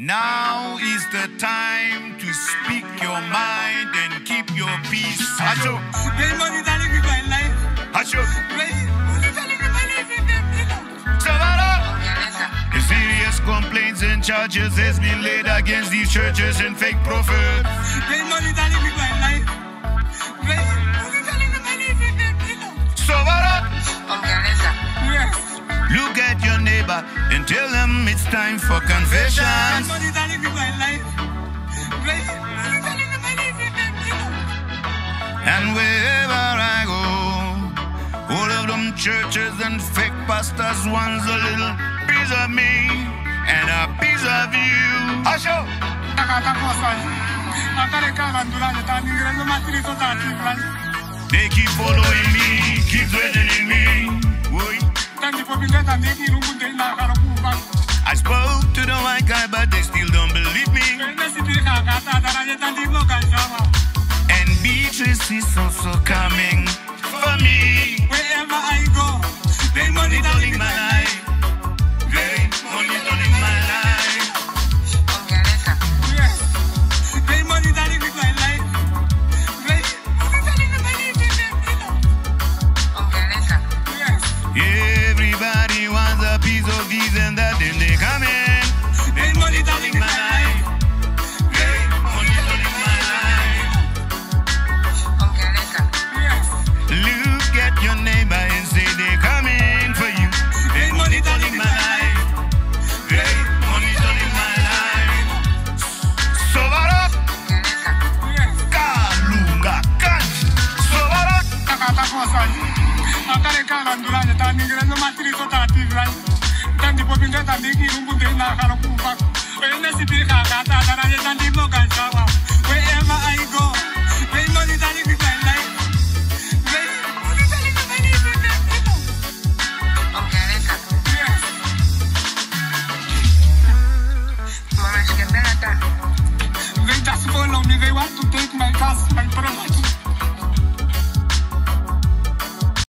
Now is the time to speak your mind and keep your peace. Hacho. Hacho. The serious complaints and charges has been laid against these churches and fake prophets. Look at your neighbor and tell them it's time for confession. And wherever I go, all of them churches and fake pastors wants a little piece of me and a piece of you. Asho! They keep following me, keep threatening me. I spoke to the white guy, but they still don't believe me. And Beatrice is also coming for me. Wherever I go, they monitoring my life. They monitoring my life. Yes, they monitoring my life. Everybody wants a piece of this and that, and they come in. They monitoring my life. They monitoring my life. Yes. Look at your neighbor and say they coming for you. They monitoring my life. They monitoring my life. Sobarak. Yes. Kalunga kan. Sobarak. Wherever I go, they monitoring my life. They just follow me, they want to take my cast, my property.